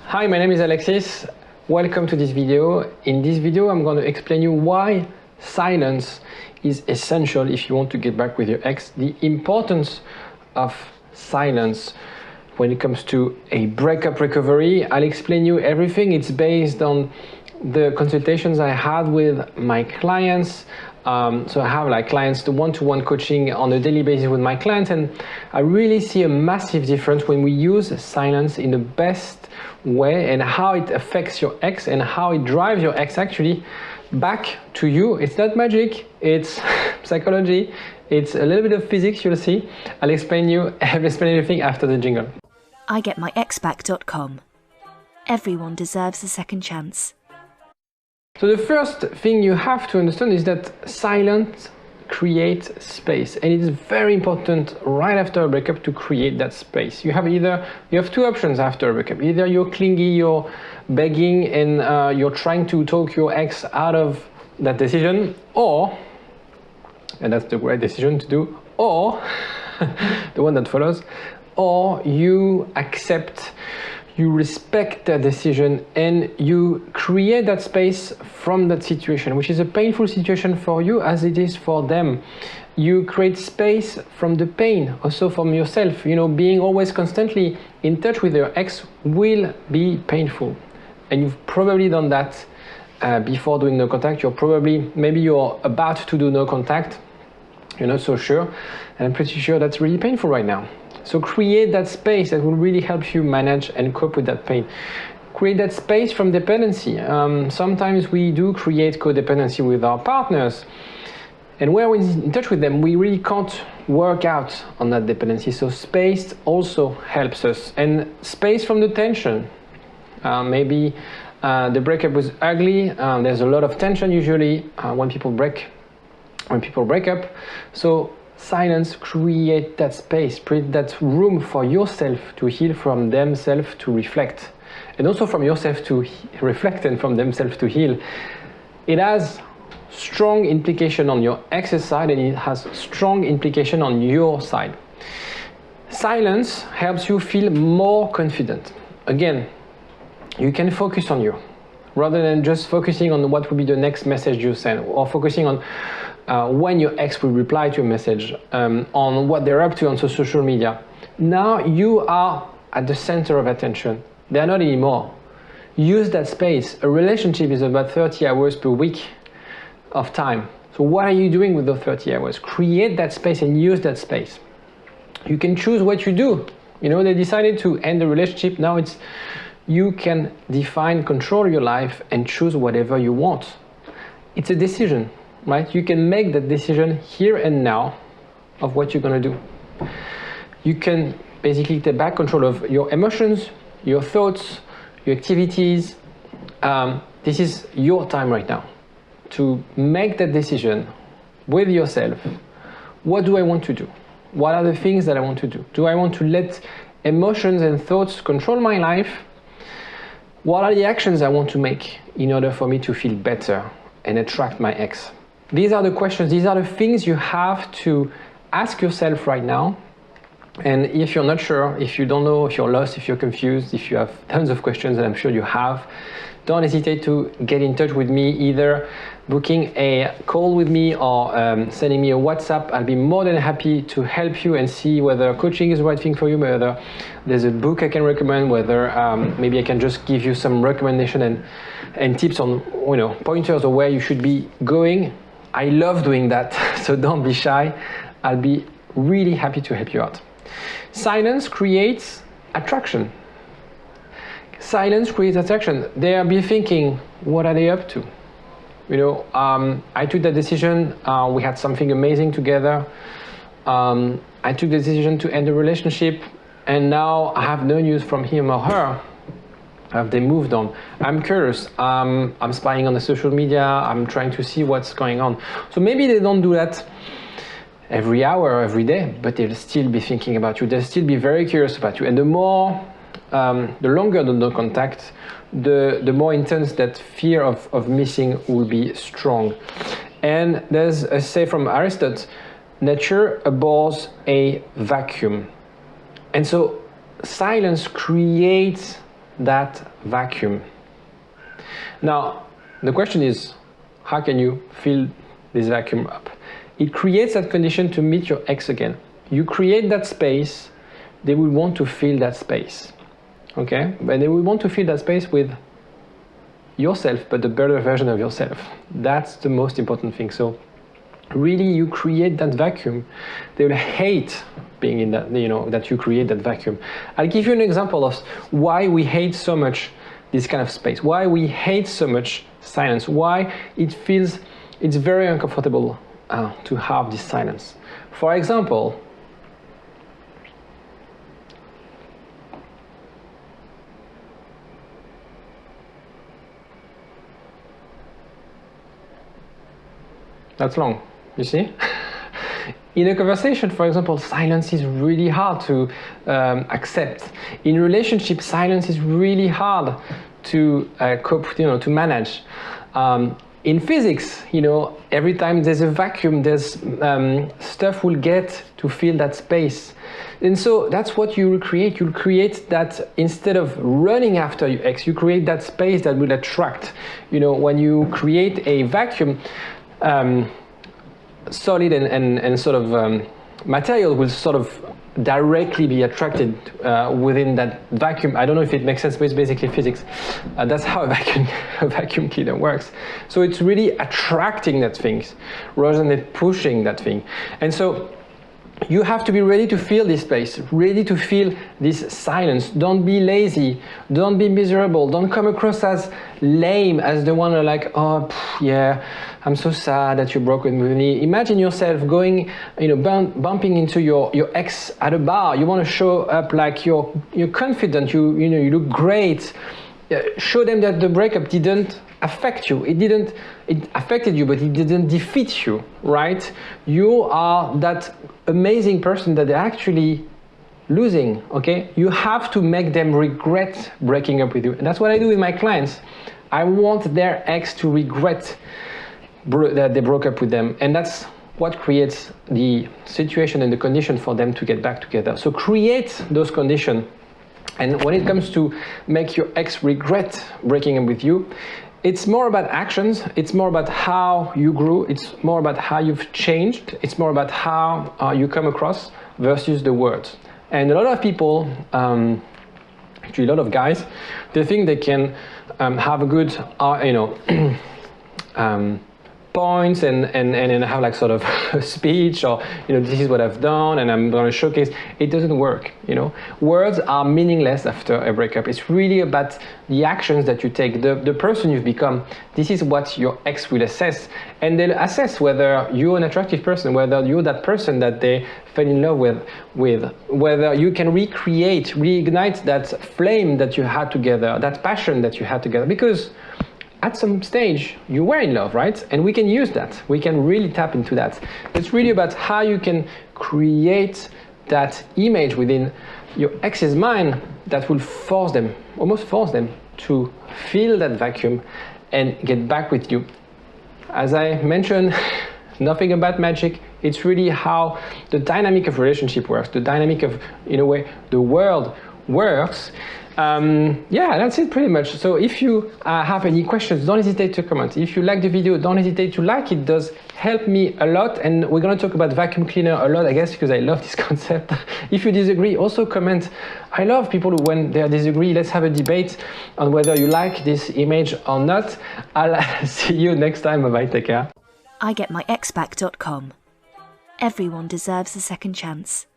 Hi, my name is Alexis. Welcome to this video. In this video, I'm going to explain you why silence is essential if you want to get back with your ex, the importance of silence when it comes to a breakup recovery. I'll explain you everything. It's based on the consultations I had with my clients. So I have like clients, the one-to-one coaching on a daily basis with my clients, and I really see a massive difference when we use silence in the best way and how it affects your ex and how it drives your ex actually back to you. It's not magic, it's psychology, it's a little bit of physics, you'll see. I'll explain everything after the jingle. IGetMyExBack.com. Everyone deserves a second chance. So the first thing you have to understand is that silence creates space, and it is very important right after a breakup to create that space. You have two options after a breakup. Either you're clingy, you're begging, and you're trying to talk your ex out of that decision, and that's the right decision to do, or the one that follows, or you accept, you respect their decision, and you create that space from that situation, which is a painful situation for you as it is for them. You create space from the pain, also from yourself. You know, being always constantly in touch with your ex will be painful. And you've probably done that before doing no contact. Maybe you're about to do no contact. You're not so sure. And I'm pretty sure that's really painful right now. So create that space that will really help you manage and cope with that pain. Create that space from dependency. Sometimes we do create codependency with our partners, and when we're in touch with them, we really can't work out on that dependency. So space also helps us, and space from the tension. Maybe the breakup was ugly. There's a lot of tension usually when people break up. So silence create that space, create that room for yourself to heal, from themselves to reflect, and also from yourself to reflect and from themselves to heal. It has strong implication on your ex's side, and it has strong implication on your side. Silence helps you feel more confident. Again, you can focus on you rather than just focusing on what will be the next message you send, or focusing on when your ex will reply to a message, on what they're up to on social media. Now you are at the center of attention. They are not anymore. Use that space. A relationship is about 30 hours per week of time. So what are you doing with those 30 hours? Create that space and use that space. You can choose what you do. You know, they decided to end the relationship. Now you can define, control your life and choose whatever you want. It's a decision. Right? You can make that decision here and now of what you're going to do. You can basically take back control of your emotions, your thoughts, your activities. This is your time right now to make that decision with yourself. What do I want to do? What are the things that I want to do? Do I want to let emotions and thoughts control my life? What are the actions I want to make in order for me to feel better and attract my ex? These are the questions, these are the things you have to ask yourself right now. And if you're not sure, if you don't know, if you're lost, if you're confused, if you have tons of questions, and I'm sure you have, don't hesitate to get in touch with me, either booking a call with me or sending me a WhatsApp. I'll be more than happy to help you and see whether coaching is the right thing for you, whether there's a book I can recommend, whether maybe I can just give you some recommendation and tips on, you know, pointers or where you should be going. I love doing that, so don't be shy. I'll be really happy to help you out. Silence creates attraction. Silence creates attraction. They'll be thinking, what are they up to? You know, I took that decision. We had something amazing together. I took the decision to end the relationship, and now I have no news from him or her. Have they moved on? I'm curious. I'm spying on the social media. I'm trying to see what's going on. So maybe they don't do that every hour or every day, but they'll still be thinking about you. They'll still be very curious about you. And the longer the no contact, the more intense that fear of missing will be strong. And there's a say from Aristotle, nature abhors a vacuum. And so silence creates that vacuum. Now, the question is, how can you fill this vacuum up? It creates that condition to meet your ex again. You create that space, they will want to fill that space, okay? But they will want to fill that space with yourself, but the better version of yourself. That's the most important thing. So really, you create that vacuum. They will hate being in that, that you create that vacuum. I'll give you an example of why we hate so much this kind of space, why we hate so much silence, why it's very uncomfortable to have this silence. For example, that's long, you see? In a conversation, for example, silence is really hard to accept. In relationship, silence is really hard to cope, to manage. In physics, every time there's a vacuum, there's stuff will get to fill that space. And so that's what you will create. You'll create that, instead of running after your ex, you create that space that will attract. When you create a vacuum, solid and sort of material will sort of directly be attracted within that vacuum. I don't know if it makes sense, but it's basically physics. That's how a vacuum cleaner works. So it's really attracting that thing rather than pushing that thing. And so you have to be ready to feel this space, ready to feel this silence. Don't be lazy, don't be miserable, don't come across as lame, as the one who like, oh, yeah, I'm so sad that you broke with me. Imagine yourself going, bumping into your ex at a bar. You want to show up like you're confident, you look great. Show them that the breakup didn't affect you. It affected you, but it didn't defeat you, right? You are that amazing person that they're actually losing, okay? You have to make them regret breaking up with you. And that's what I do with my clients. I want their ex to regret that they broke up with them. And that's what creates the situation and the condition for them to get back together. So create those conditions. And when it comes to make your ex regret breaking up with you, it's more about actions, it's more about how you grew, it's more about how you've changed, it's more about how you come across versus the words. And a lot of people, actually a lot of guys, they think they can have a good, points and have like sort of a speech, or this is what I've done and I'm going to showcase. It doesn't work. Words are meaningless after a breakup. It's really about the actions that you take, the person you've become. This is what your ex will assess, and they'll assess whether you're an attractive person, whether you're that person that they fell in love with, whether you can reignite that flame that you had together, that passion that you had together, because at some stage you were in love, right? And we can use that. We can really tap into that. It's really about how you can create that image within your ex's mind that will almost force them to fill that vacuum and get back with you. As I mentioned, nothing about magic. It's really how the dynamic of relationship works, the dynamic of, in a way, the world works. Yeah, that's it pretty much. So if you have any questions, don't hesitate to comment. If you like the video, don't hesitate to like. It does help me a lot. And we're going to talk about vacuum cleaner a lot, I guess, because I love this concept. If you disagree, also comment. I love people who, when they disagree, let's have a debate on whether you like this image or not. I'll see you next time. Bye-bye. Take care. igetmyexback.com. Everyone deserves a second chance.